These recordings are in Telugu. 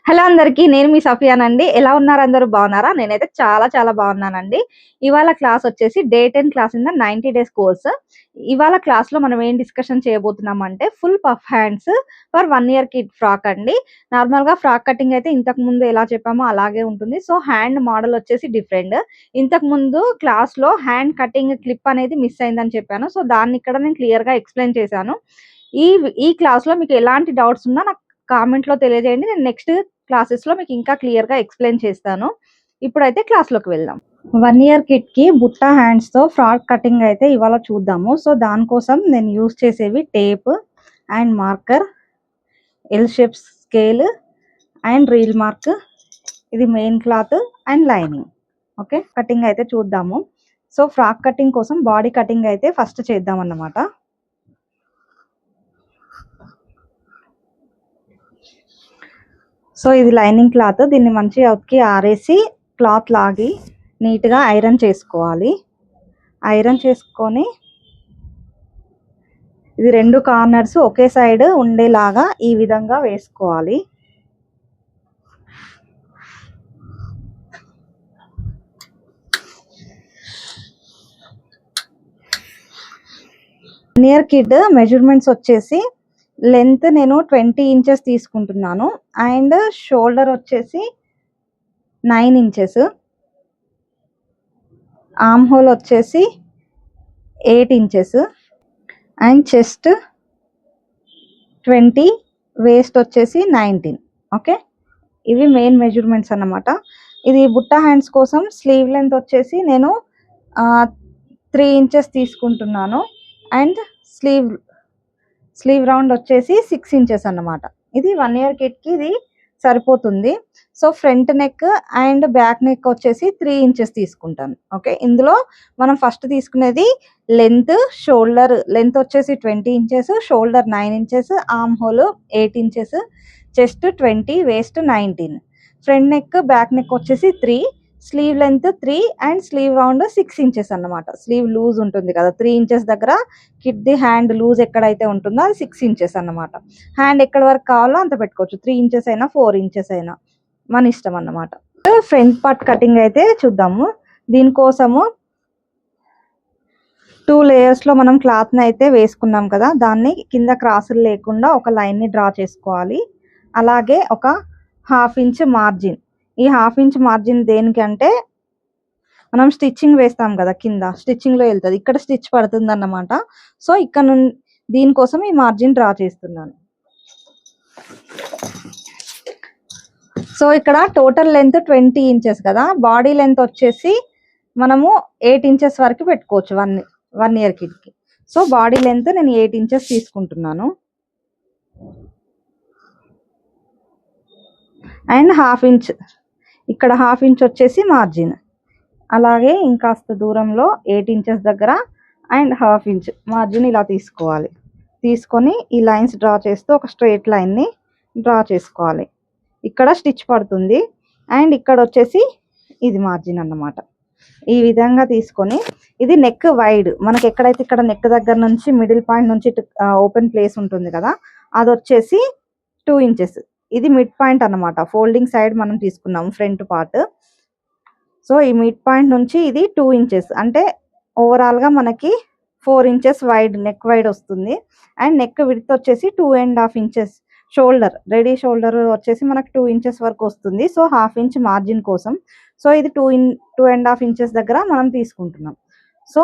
హలో అందరికీ, నేను మీ సఫియానండి. ఎలా ఉన్నారు? అందరూ బాగున్నారా? నేనైతే చాలా చాలా బాగున్నానండి. ఇవాళ క్లాస్ వచ్చేసి day 10 class in the 90 days course. ఇవాళ క్లాస్లో మనం ఏం డిస్కషన్ చేయబోతున్నాం అంటే full puff hands for 1 year kid frock అండి. నార్మల్గా ఫ్రాక్ కటింగ్ అయితే ఇంతకు ముందు ఎలా చెప్పామో అలాగే ఉంటుంది. సో హ్యాండ్ మోడల్ వచ్చేసి డిఫరెంట్. ఇంతకు ముందు క్లాస్లో హ్యాండ్ కటింగ్ క్లిప్ అనేది మిస్ అయిందని చెప్పాను. సో దాన్ని ఇక్కడ నేను క్లియర్గా ఎక్స్ప్లెయిన్ చేశాను. ఈ ఈ క్లాస్లో మీకు ఎలాంటి డౌట్స్ ఉన్నా నాకు కామెంట్లో తెలియజేయండి. నేను నెక్స్ట్ క్లాసెస్లో మీకు ఇంకా క్లియర్గా ఎక్స్ప్లెయిన్ చేస్తాను. ఇప్పుడైతే క్లాస్లోకి వెళ్దాం. 1 ఇయర్ కిడ్కి బుట్టా హ్యాండ్స్తో ఫ్రాక్ కటింగ్ అయితే ఇవాళ చూద్దాము. సో దానికోసం నేను యూజ్ చేసేవి tape and marker, L shape scale and reel mark, ఇది main cloth and lining. Okay, cutting అయితే చూద్దాము. సో ఫ్రాక్ కటింగ్ కోసం బాడీ కటింగ్ అయితే ఫస్ట్ చేద్దాం అన్నమాట. సో ఇది లైనింగ్ క్లాత్, దీన్ని మంచిగా ఉతికి ఆరేసి క్లాత్ లాగి నీట్గా ఐరన్ చేసుకోవాలి. ఐరన్ చేసుకొని ఇది 2 కార్నర్స్ ఒకే సైడ్ ఉండేలాగా ఈ విధంగా వేసుకోవాలి. నియర్ కిడ్ మెజర్మెంట్స్ వచ్చేసి లెంత్ నేను 20 ఇంచెస్ తీసుకుంటున్నాను అండ్ షోల్డర్ వచ్చేసి 9 ఇంచెస్, ఆర్మ్ హోల్ వచ్చేసి 8 ఇంచెస్ అండ్ చెస్ట్ 20, వేస్ట్ వచ్చేసి 19. ఓకే, ఇవి మెయిన్ మెజర్మెంట్స్ అన్నమాట. ఇది బుట్టా హ్యాండ్స్ కోసం స్లీవ్ లెంత్ వచ్చేసి నేను 3 ఇంచెస్ తీసుకుంటున్నాను అండ్ స్లీవ్ రౌండ్ వచ్చేసి 6 ఇంచెస్ అన్నమాట. ఇది 1 ఇయర్ కిడ్కి ఇది సరిపోతుంది. So front neck and back neck వచ్చేసి 3 ఇంచెస్ తీసుకుంటాను. ఓకే, ఇందులో మనం ఫస్ట్ తీసుకునేది లెంత్, షోల్డర్ లెంత్ వచ్చేసి 20 inches, shoulder 9 inches, arm whole 8 inches, chest 20, waste 19. Front neck back neck వచ్చేసి 3, sleeve length 3 and slew round 6 inches అన్నమాట. స్లీవ్ లూజ్ ఉంటుంది కదా, 3 ఇంచెస్ దగ్గర కిడ్ది హ్యాండ్ లూజ్ ఎక్కడైతే ఉంటుందో అది 6 ఇంచెస్ అన్నమాట. హ్యాండ్ ఎక్కడ వరకు కావాలో అంత పెట్టుకోవచ్చు, 3 ఇంచెస్ అయినా 4 ఇంచెస్ అయినా మన ఇష్టం అన్నమాట. ఫ్రంట్ పార్ట్ కటింగ్ అయితే చూద్దాము. దీనికోసము 2 లేయర్స్లో మనం క్లాత్ని అయితే వేసుకున్నాం కదా, దాన్ని కింద క్రాసులు లేకుండా ఒక లైన్ని డ్రా చేసుకోవాలి. అలాగే ఒక 1/2 ఇంచ్ మార్జిన్, ఈ 1/2 ఇంచ్ మార్జిన్ దేనికంటే మనం స్టిచ్చింగ్ వేస్తాం కదా, కింద స్టిచ్చింగ్లో వెళ్తుంది, ఇక్కడ స్టిచ్ పడుతుంది అన్నమాట. సో ఇక్కడ నుండి దీనికోసం ఈ మార్జిన్ డ్రా చేస్తున్నాను. సో ఇక్కడ టోటల్ లెంత్ 20 ఇంచెస్ కదా, బాడీ లెంత్ వచ్చేసి మనము 8 ఇంచెస్ వరకు పెట్టుకోవచ్చు 1 ఇయర్ కిడ్కి. సో బాడీ లెంత్ నేను 8 ఇంచెస్ తీసుకుంటున్నాను అండ్ 1/2 ఇంచ్, ఇక్కడ 1/2 ఇంచ్ వచ్చేసి మార్జిన్. అలాగే ఇంకాస్త దూరంలో 8 ఇంచెస్ దగ్గర అండ్ 1/2 ఇంచ్ మార్జిన్ ఇలా తీసుకోవాలి. తీసుకొని ఈ లైన్స్ డ్రా చేస్తూ ఒక స్ట్రైట్ లైన్ని డ్రా చేసుకోవాలి. ఇక్కడ స్టిచ్ పడుతుంది అండ్ ఇక్కడ వచ్చేసి ఇది మార్జిన్ అన్నమాట. ఈ విధంగా తీసుకొని ఇది నెక్ వైడ్, మనకి ఎక్కడైతే ఇక్కడ నెక్ దగ్గర నుంచి మిడిల్ పాయింట్ నుంచి ఓపెన్ ప్లేస్ ఉంటుంది కదా, అది వచ్చేసి 2 ఇంచెస్. ఇది మిడ్ పాయింట్ అన్నమాట, ఫోల్డింగ్ సైడ్ మనం తీసుకున్నాము ఫ్రంట్ పార్ట్. సో ఈ మిడ్ పాయింట్ నుంచి ఇది 2 ఇంచెస్, అంటే ఓవరాల్గా మనకి 4 ఇంచెస్ వైడ్ నెక్ వైడ్ వస్తుంది. అండ్ నెక్ విడ్త్ వచ్చేసి 2.5 ఇంచెస్. షోల్డర్ రెడీ షోల్డర్ వచ్చేసి మనకు 2 ఇంచెస్ వరకు వస్తుంది. సో 1/2 ఇంచ్ మార్జిన్ కోసం. సో ఇది 2.5 ఇంచెస్ దగ్గర మనం తీసుకుంటున్నాం. సో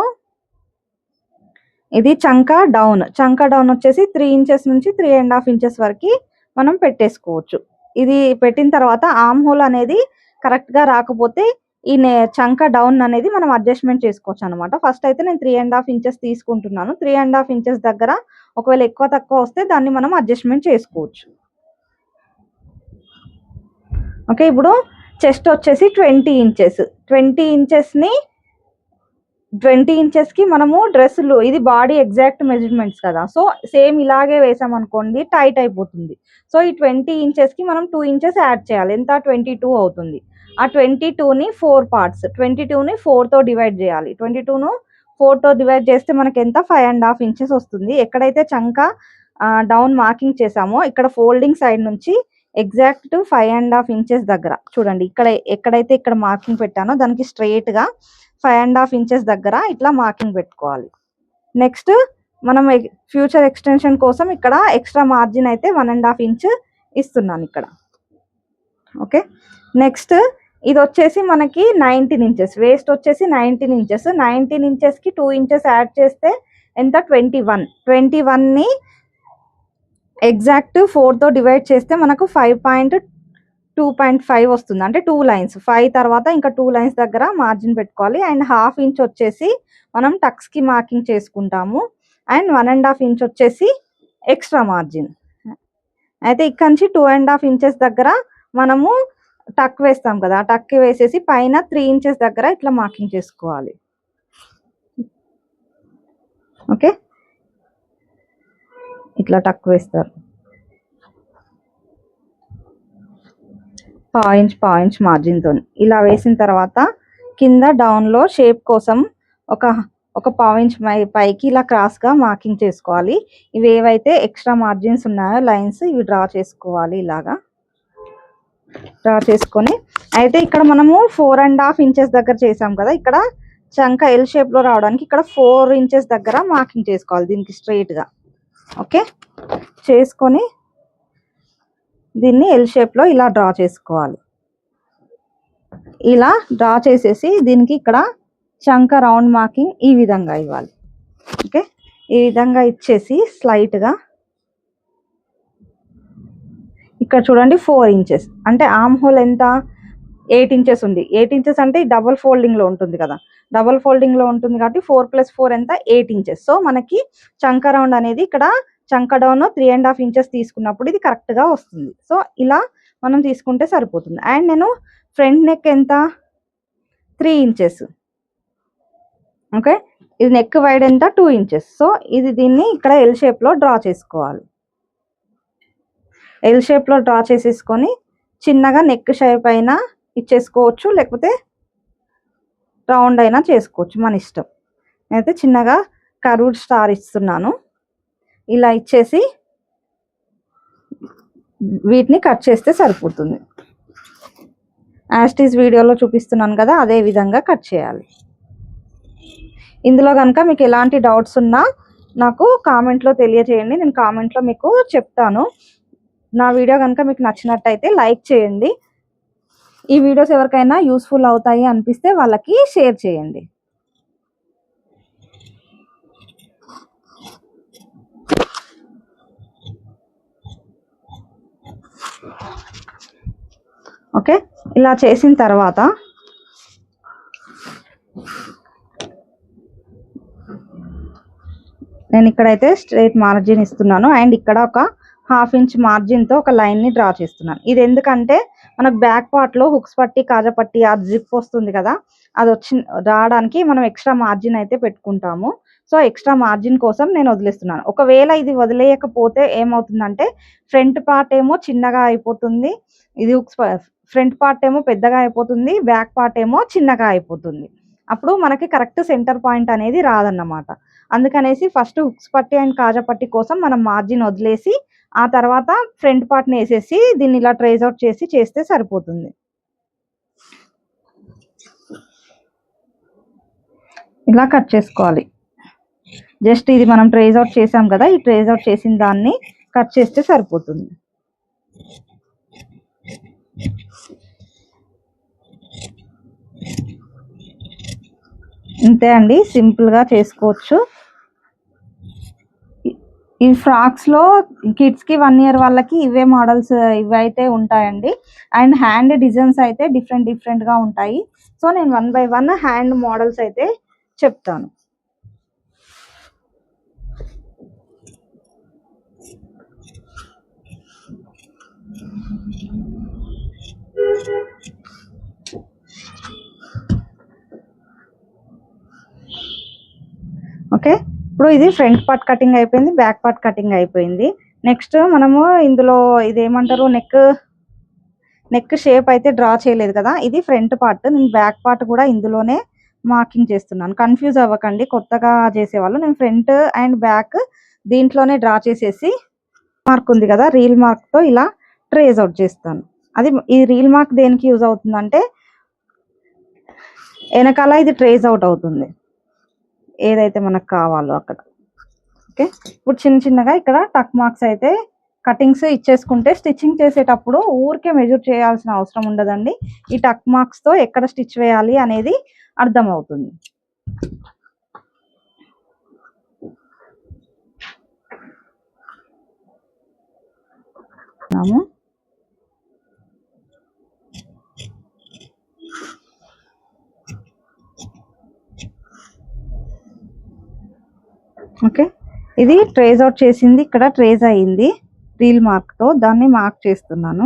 ఇది చంకా డౌన్ వచ్చేసి 3 ఇంచెస్ నుంచి 3.5 ఇంచెస్ వరకు మనం పెట్టేసుకోవచ్చు. ఇది పెట్టిన తర్వాత ఆర్మ్ హోల్ అనేది కరెక్ట్గా రాకపోతే ఈ చంకా డౌన్ అనేది మనం అడ్జస్ట్మెంట్ చేసుకోవచ్చు అనమాట. ఫస్ట్ అయితే నేను 3.5 ఇంచెస్ తీసుకుంటున్నాను. 3.5 ఇంచెస్ దగ్గర ఒకవేళ ఎక్కువ తక్కువ వస్తే దాన్ని మనం అడ్జస్ట్మెంట్ చేసుకోవచ్చు. ఓకే, ఇప్పుడు చెస్ట్ వచ్చేసి 20 ఇంచెస్. 20 ఇంచెస్కి మనము డ్రెస్సులు, ఇది బాడీ ఎగ్జాక్ట్ మెజర్మెంట్స్ కదా, సో సేమ్ ఇలాగే వేసామనుకోండి టైట్ అయిపోతుంది. సో ఈ 20 ఇంచెస్కి మనం 2 ఇంచెస్ యాడ్ చేయాలి, ఎంత 22 అవుతుంది. ఆ 22ని 4 పార్ట్స్, 22ని 4తో డివైడ్ చేయాలి. 22ను 4తో డివైడ్ చేస్తే మనకి ఎంత 5.5 ఇంచెస్ వస్తుంది. ఎక్కడైతే చంక డౌన్ మార్కింగ్ చేసామో ఇక్కడ ఫోల్డింగ్ సైడ్ నుంచి ఎగ్జాక్ట్ 5.5 ఇంచెస్ దగ్గర చూడండి, ఇక్కడ ఎక్కడైతే ఇక్కడ మార్కింగ్ పెట్టానో దానికి స్ట్రైట్ గా 5.5 ఇంచెస్ దగ్గర ఇట్లా మార్కింగ్ పెట్టుకోవాలి. నెక్స్ట్ మనం ఫ్యూచర్ ఎక్స్టెన్షన్ కోసం ఇక్కడ ఎక్స్ట్రా మార్జిన్ అయితే 1.5 ఇంచ్ ఇస్తున్నాను ఇక్కడ. ఓకే, నెక్స్ట్ ఇది వచ్చేసి మనకి 19 ఇంచెస్, వేస్ట్ వచ్చేసి 19 ఇంచెస్. 19 ఇంచెస్ కి 2 ఇంచెస్ యాడ్ చేస్తే ఎంత 21 ని ఎగ్జాక్ట్ 4 తో డివైడ్ చేస్తే మనకు 5.2.5 వస్తుంది. అంటే 2 లైన్స్, 5 తర్వాత ఇంకా 2 లైన్స్ దగ్గర మార్జిన్ పెట్టుకోవాలి. అండ్ 1/2 ఇంచ్ వచ్చేసి మనం టక్స్ కి మార్కింగ్ చేసుకుంటాము. అండ్ 1.5 ఇంచ్ వచ్చేసి ఎక్స్ట్రా మార్జిన్. అయితే ఇక్కడ నుంచి 2.5 ఇంచెస్ దగ్గర మనము టక్ వేస్తాం కదా, ఆ టక్ వేసేసి పైన 3 ఇంచెస్ దగ్గర ఇట్లా మార్కింగ్ చేసుకోవాలి. ఓకే, ఇట్లా టక్ వేస్తారు. పావు ఇంచ్ మార్జిన్ తో ఇలా వేసిన తర్వాత కింద డౌన్ లో షేప్ కోసం ఒక పావు ఇంచ్ పైకి ఇలా క్రాస్ గా మార్కింగ్ చేసుకోవాలి. ఇవి ఏవైతే ఎక్స్ట్రా మార్జిన్స్ ఉన్నాయో లైన్స్, ఇవి డ్రా చేసుకోవాలి. ఇలాగా డ్రా చేసుకొని అయితే ఇక్కడ మనము 4.5 ఇంచెస్ దగ్గర చేసాం కదా, ఇక్కడ చంక ఎల్ షేప్ లో రావడానికి ఇక్కడ 4 ఇంచెస్ దగ్గర మార్కింగ్ చేసుకోవాలి దీనికి స్ట్రైట్ గా. ఓకే, చేసుకొని దీన్ని ఎల్ షేప్ లో ఇలా డ్రా చేసుకోవాలి. ఇలా డ్రా చేసేసి దీనికి ఇక్కడ చంక రౌండ్ మార్కింగ్ ఈ విధంగా ఇవ్వాలి. ఓకే, ఈ విధంగా ఇచ్చేసి స్లైట్ గా ఇక్కడ చూడండి 4 ఇంచెస్ అంటే ఆర్మ్ హోల్ ఎంత 8 ఇంచెస్ ఉంది. 8 ఇంచెస్ అంటే డబుల్ ఫోల్డింగ్ లో ఉంటుంది కదా, డబుల్ ఫోల్డింగ్ లో ఉంటుంది కాబట్టి 4 + 4 ఎంత 8 ఇంచెస్. సో మనకి చంక రౌండ్ అనేది ఇక్కడ చంక డౌన్ 3.5 ఇంచెస్ తీసుకున్నప్పుడు ఇది కరెక్ట్ గా వస్తుంది. సో ఇలా మనం తీసుకుంటే సరిపోతుంది. అండ్ నేను ఫ్రంట్ నెక్ ఎంత 3 ఇంచెస్. ఓకే, ఇది నెక్ వైడ్ ఎంత 2 ఇంచెస్. సో దీన్ని ఇక్కడ ఎల్ షేప్ లో డ్రా చేసుకోవాలి. ఎల్ షేప్ లో డ్రా చేసేసుకొని చిన్నగా నెక్ షేప్ అయినా ఇచ్చేసుకోవచ్చు, లేకపోతే రౌండ్ అయినా చేసుకోవచ్చు, మన ఇష్టం. అయితే చిన్నగా కర్వ్డ్ స్టార్ ఇస్తున్నాను. ఇలా ఇచ్చేసి వీటిని కట్ చేస్తే సరిపోతుంది. యాస్టీస్ వీడియోలో చూపిస్తున్నాను కదా, అదే విధంగా కట్ చేయాలి. ఇందులో కనుక మీకు ఎలాంటి డౌట్స్ ఉన్నా నాకు కామెంట్లో తెలియజేయండి, నేను కామెంట్లో మీకు చెప్తాను. నా వీడియో కనుక మీకు నచ్చినట్టయితే లైక్ చేయండి. ఈ వీడియోస్ ఎవరికైనా యూస్ఫుల్ అవుతాయి అనిపిస్తే వాళ్ళకి షేర్ చేయండి. ఓకే, ఇలా చేసిన తర్వాత నేను ఇక్కడైతే స్ట్రైట్ మార్జిన్ ఇస్తున్నాను. అండ్ ఇక్కడ ఒక 1/2 ఇంచ్ మార్జిన్ తో ఒక లైన్ ని డ్రా చేస్తున్నాను. ఇది ఎందుకంటే మనకు బ్యాక్ పార్ట్ లో హుక్స్ పట్టి కాజపట్టి ఆ జిప్ వస్తుంది కదా, అది రావడానికి మనం ఎక్స్ట్రా మార్జిన్ అయితే పెట్టుకుంటాము. సో ఎక్స్ట్రా మార్జిన్ కోసం నేను వదిలేస్తున్నాను. ఒకవేళ ఇది వదిలేయకపోతే ఏమవుతుందంటే ఫ్రంట్ పార్ట్ ఏమో చిన్నగా అయిపోతుంది, ఇది హుక్స్ ఫ్రంట్ పార్ట్ ఏమో పెద్దగా అయిపోతుంది, బ్యాక్ పార్ట్ ఏమో చిన్నగా అయిపోతుంది. అప్పుడు మనకి కరెక్ట్ సెంటర్ పాయింట్ అనేది రాదన్నమాట. అందుకనేసి ఫస్ట్ హుక్స్ పట్టి అండ్ కాజపట్టి కోసం మనం మార్జిన్ వదిలేసి ఆ తర్వాత ఫ్రంట్ పార్ట్ని వేసేసి దీన్ని ఇలా ట్రేస్ అవుట్ చేసి చేస్తే సరిపోతుంది. ఇలా కట్ చేసుకోవాలి. జస్ట్ ఇది మనం ట్రేస్ అవుట్ చేసాం కదా, ఈ ట్రేస్ అవుట్ చేసిన దాన్ని కట్ చేస్తే సరిపోతుంది. ఇంతే అండి, సింపుల్గా చేసుకోవచ్చు. ఈ ఫ్రాక్స్ లో కిడ్స్ కి 1 ఇయర్ వాళ్ళకి ఇవే మోడల్స్ ఇవైతే ఉంటాయండి. అండ్ హ్యాండ్ డిజైన్స్ అయితే డిఫరెంట్ గా ఉంటాయి. సో నేను 1 by 1 హ్యాండ్ మోడల్స్ అయితే చెప్తాను. ఓకే, ఇప్పుడు ఇది ఫ్రంట్ పార్ట్ కటింగ్ అయిపోయింది, బ్యాక్ పార్ట్ కటింగ్ అయిపోయింది. నెక్స్ట్ మనము ఇందులో ఇదేమంటారు నెక్ షేప్ అయితే డ్రా చేయలేదు కదా, ఇది ఫ్రంట్ పార్ట్. నేను బ్యాక్ పార్ట్ కూడా ఇందులోనే మార్కింగ్ చేస్తున్నాను. కన్ఫ్యూజ్ అవ్వకండి కొత్తగా చేసేవాళ్ళు. నేను ఫ్రంట్ అండ్ బ్యాక్ దీంట్లోనే డ్రా చేసేసి మార్క్ ఉంది కదా రీల్ మార్క్ తో ఇలా ట్రేస్ అవుట్ చేస్తాను. అది ఈ రీల్ మార్క్ దేనికి యూజ్ అవుతుందంటే వెనకాల ఇది ట్రేస్ అవుట్ అవుతుంది ఏదైతే మనకు కావాలో అక్కడ. ఓకే, ఇప్పుడు చిన్న చిన్నగా ఇక్కడ టక్ మార్క్స్ అయితే కటింగ్స్ ఇచ్చేసుకుంటే స్టిచ్చింగ్ చేసేటప్పుడు ఊరికే మెజర్ చేయాల్సిన అవసరం ఉండదండి. ఈ టక్ మార్క్స్ తో ఎక్కడ స్టిచ్ వేయాలి అనేది అర్థమవుతుంది. ఓకే, ఇది ట్రేస్ అవుట్ చేసింది, ఇక్కడ ట్రేస్ అయ్యింది రీల్ మార్క్ తో, దాన్ని మార్క్ చేస్తున్నాను.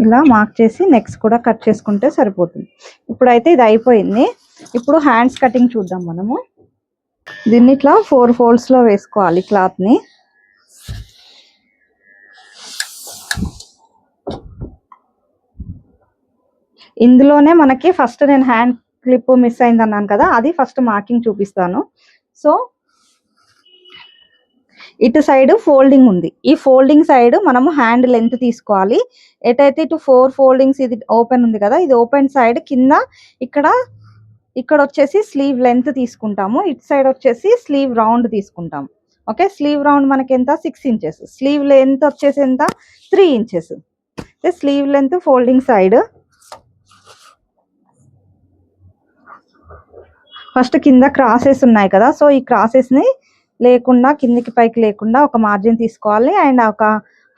ఇలా మార్క్ చేసి నెక్స్ట్ కూడా కట్ చేసుకుంటే సరిపోతుంది. ఇప్పుడైతే ఇది అయిపోయింది. ఇప్పుడు హ్యాండ్స్ కటింగ్ చూద్దాం మనము. దీన్ని ఇట్లా 4 folds లో వేసుకోవాలి క్లాత్ ని. ఇందులోనే మనకి ఫస్ట్ నేను హ్యాండ్ క్లిప్ మిస్ అయింది అన్నాను కదా, అది ఫస్ట్ మార్కింగ్ చూపిస్తాను. సో ఇటు సైడ్ ఫోల్డింగ్ ఉంది, ఈ ఫోల్డింగ్ సైడ్ మనము హ్యాండ్ లెంత్ తీసుకోవాలి. ఎటైతే ఇటు 4 ఫోల్డింగ్స్ ఇది ఓపెన్ ఉంది కదా, ఇది ఓపెన్ సైడ్ కింద ఇక్కడ వచ్చేసి స్లీవ్ లెంత్ తీసుకుంటాము, ఇటు సైడ్ వచ్చేసి స్లీవ్ రౌండ్ తీసుకుంటాము. ఓకే, స్లీవ్ రౌండ్ మనకి ఎంత 6 inches, స్లీవ్ లెంత్ వచ్చేసి ఎంత 3 inches. Sleeve length folding side first కింద క్రాసెస్ ఉన్నాయి కదా, సో ఈ క్రాసెస్ ని లేకుండా కిందికి పైకి లేకుండా ఒక మార్జిన్ తీసుకోవాలి. అండ్ ఒక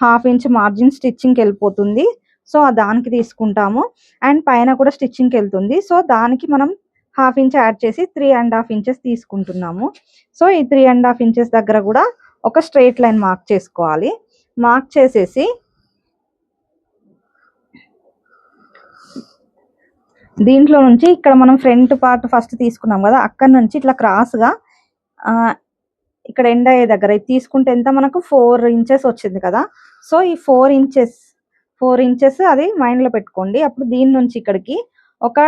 1/2 inch మార్జిన్ స్టిచ్చింగ్కి వెళ్ళిపోతుంది, సో దానికి తీసుకుంటాము. అండ్ పైన కూడా స్టిచ్చింగ్కి వెళ్తుంది, సో దానికి మనం 1/2 inch యాడ్ చేసి 3.5 inches తీసుకుంటున్నాము. సో ఈ 3.5 inches దగ్గర కూడా ఒక స్ట్రైట్ లైన్ మార్క్ చేసుకోవాలి. మార్క్ చేసేసి దీంట్లో నుంచి ఇక్కడ మనం ఫ్రంట్ పార్ట్ ఫస్ట్ తీసుకున్నాం కదా, అక్కడ నుంచి ఇట్లా క్రాస్గా ఇక్కడ ఎండ్ అయ్యే దగ్గర ఇది తీసుకుంటే ఎంత మనకు 4 inches వచ్చింది కదా. సో ఈ 4 inches అది మైండ్లో పెట్టుకోండి. అప్పుడు దీని నుంచి ఇక్కడికి ఒక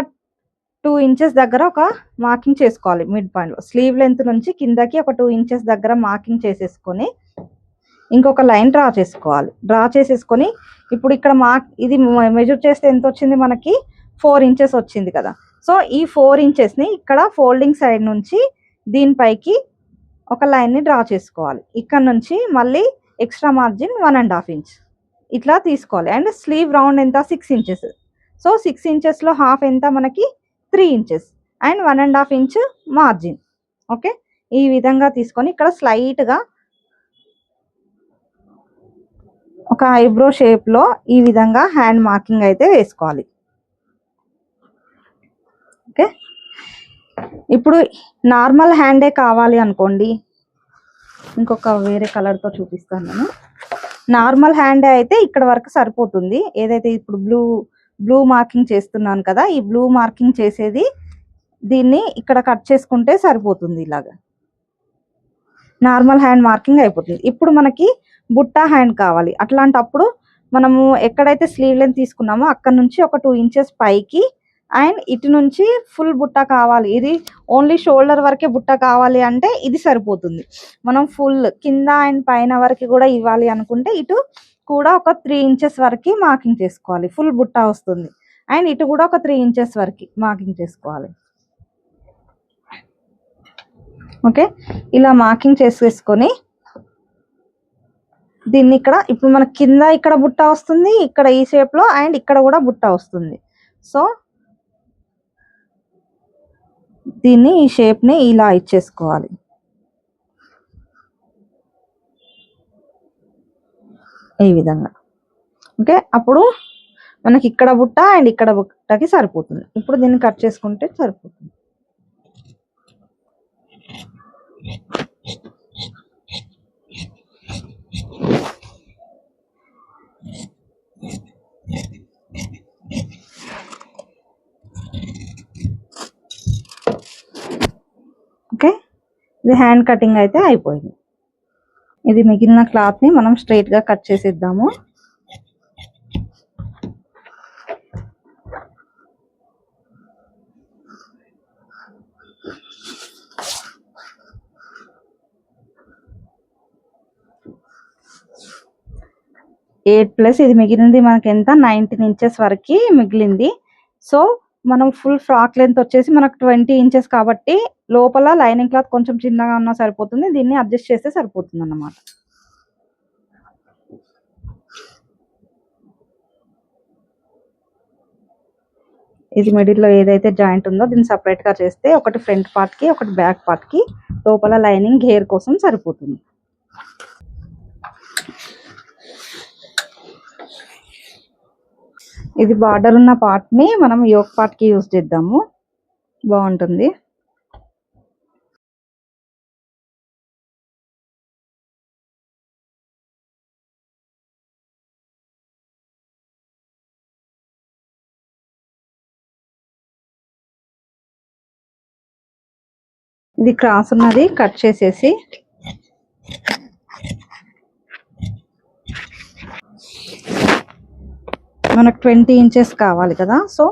2 inches దగ్గర ఒక మార్కింగ్ చేసుకోవాలి. మిడ్ పాయింట్లో స్లీవ్ లెంత్ నుంచి కిందకి ఒక 2 inches దగ్గర మార్కింగ్ చేసేసుకొని ఇంకొక లైన్ డ్రా చేసుకోవాలి. డ్రా చేసేసుకొని ఇప్పుడు ఇక్కడ ఇది మెజర్ చేస్తే ఎంత వచ్చింది మనకి 4 inches వచ్చింది కదా. సో ఈ 4 inches ఇక్కడ ఫోల్డింగ్ సైడ్ నుంచి దీనిపైకి ఒక లైన్ ని డ్రా చేసుకోవాలి. ఇక్కడ నుంచి మళ్ళీ ఎక్స్ట్రా మార్జిన్ 1.5 inch ఇట్లా తీసుకోవాలి. అండ్ స్లీవ్ రౌండ్ ఎంత 6 inches, సో 6 inches లో హాఫ్ ఎంత మనకి 3 inches and 1.5 inch margin. Okay, ఈ విధంగా తీసుకొని ఇక్కడ స్లైట్ గా ఒక ఐబ్రో షేప్ లో ఈ విధంగా హ్యాండ్ మార్కింగ్ అయితే వేసుకోవాలి. ఓకే, ఇప్పుడు నార్మల్ హ్యాండే కావాలి అనుకోండి, ఇంకొక వేరే కలర్ తో చూపిస్తాను నేను. నార్మల్ హ్యాండే అయితే ఇక్కడ వరకు సరిపోతుంది. ఏదైతే ఇప్పుడు బ్లూ మార్కింగ్ చేస్తున్నాను కదా, ఈ బ్లూ మార్కింగ్ చేసేది దీన్ని ఇక్కడ కట్ చేసుకుంటే సరిపోతుంది. ఇలాగా నార్మల్ హ్యాండ్ మార్కింగ్ అయిపోతుంది. ఇప్పుడు మనకి బుట్టా హ్యాండ్ కావాలి. అట్లాంటప్పుడు మనము ఎక్కడైతే స్లీవ్ లెంత్ తీసుకున్నామో అక్కడ నుంచి ఒక 2 inches పైకి అండ్ ఇటు నుంచి ఫుల్ బుట్ట కావాలి. ఇది ఓన్లీ షోల్డర్ వరకే బుట్ట కావాలి అంటే ఇది సరిపోతుంది. మనం ఫుల్ కింద అండ్ పైన వరకు కూడా ఇవ్వాలి అనుకుంటే ఇటు కూడా ఒక 3 inches వరకు మార్కింగ్ చేసుకోవాలి, ఫుల్ బుట్ట వస్తుంది. అండ్ ఇటు కూడా ఒక 3 inches వరకు మార్కింగ్ చేసుకోవాలి. ఓకే, ఇలా మార్కింగ్ చేసేసుకొని దీన్ని ఇక్కడ ఇప్పుడు మన కింద ఇక్కడ బుట్ట వస్తుంది, ఇక్కడ ఈ షేప్ లో అండ్ ఇక్కడ కూడా బుట్ట వస్తుంది. సో దీన్ని ఈ షేప్ ని ఇలా ఇచ్చేసుకోవాలి. ఈ విధంగా. ఓకే, అప్పుడు మనకి ఇక్కడ బుట్ట అండ్ ఇక్కడ బుట్టకి సరిపోతుంది. ఇప్పుడు దీన్ని కట్ చేసుకుంటే సరిపోతుంది. ఓకే, ఇది హ్యాండ్ కటింగ్ అయితే అయిపోయింది. ఇది మిగిలిన క్లాత్ ని మనం స్ట్రైట్ గా కట్ చేసేద్దాము. 8+ ఇది మిగిలింది మనకి ఎంత 19 ఇంచెస్ వరకు మిగిలింది. సో మనం ఫుల్ ఫ్రాక్ లెంత్ వచ్చేసి మనకు 20 ఇంచెస్ కాబట్టి లోపల లైనింగ్ క్లాత్ కొంచెం చిన్నగా ఉన్నా సరిపోతుంది. దీన్ని అడ్జస్ట్ చేస్తే సరిపోతుంది అన్నమాట. ఇది మిడిల్లో ఏదైతే జాయింట్ ఉందో దీన్ని సపరేట్గా చేస్తే ఒకటి ఫ్రంట్ పార్ట్కి ఒకటి బ్యాక్ పార్ట్కి లోపల లైనింగ్ గేర్ కోసం సరిపోతుంది. ఇది బార్డర్ ఉన్న పార్ట్ని మనం యోక్ పార్ట్కి యూజ్ చేద్దాము, బాగుంటుంది. ఇది క్రాస్ ఉన్నది కట్ చేసేసి మనకు 20 ఇంచెస్ కావాలి కదా, సో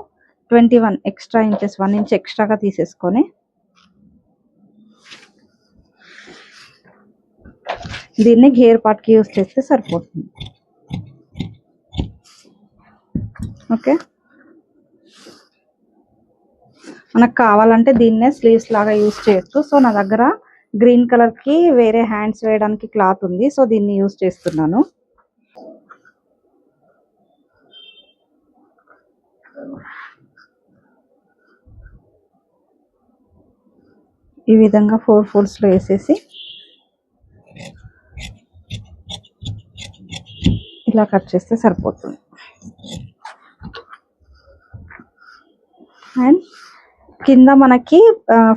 21 ఎక్స్ట్రా ఇంచెస్ 1 ఇంచ్ ఎక్స్ట్రాగా తీసేసుకొని దీన్ని గేర్ పార్ట్కి యూజ్ చేస్తే సరిపోతుంది. ఓకే, మనకు కావాలంటే దీన్నే స్లీవ్స్ లాగా యూజ్ చేయొచ్చు. సో నా దగ్గర గ్రీన్ కలర్కి వేరే హ్యాండ్స్ వేయడానికి క్లాత్ ఉంది, సో దీన్ని యూజ్ చేస్తున్నాను. ఈ విధంగా 4 ఫోల్డ్స్లో వేసేసి ఇలా కట్ చేస్తే సరిపోతుంది. అండ్ కింద మనకి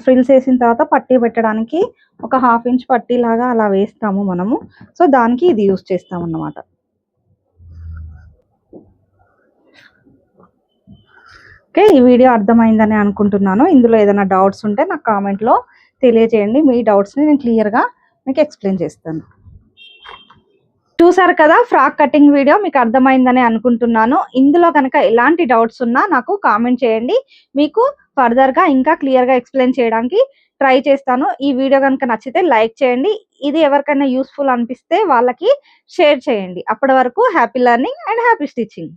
ఫ్రిల్స్ వేసిన తర్వాత పట్టీ పెట్టడానికి ఒక 1/2 ఇంచ్ పట్టీ లాగా అలా వేస్తాము మనము, సో దానికి ఇది యూజ్ చేస్తాం అన్నమాట. ఓకే, ఈ వీడియో అర్థమైందని అనుకుంటున్నాను. ఇందులో ఏదైనా డౌట్స్ ఉంటే నాకు కామెంట్లో తెలియజేయండి. మీ డౌట్స్ని నేను క్లియర్గా మీకు ఎక్స్ప్లెయిన్ చేస్తాను. చూసారు కదా, ఫ్రాక్ కటింగ్ వీడియో మీకు అర్థమైందని అనుకుంటున్నాను. ఇందులో కనుక ఎలాంటి డౌట్స్ ఉన్నా నాకు కామెంట్ చేయండి, మీకు ఫర్దర్గా ఇంకా క్లియర్గా ఎక్స్ప్లెయిన్ చేయడానికి ట్రై చేస్తాను. ఈ వీడియో కనుక నచ్చితే లైక్ చేయండి, ఇది ఎవరికైనా యూస్ఫుల్ అనిపిస్తే వాళ్ళకి షేర్ చేయండి. అప్పటి వరకు happy learning and happy stitching.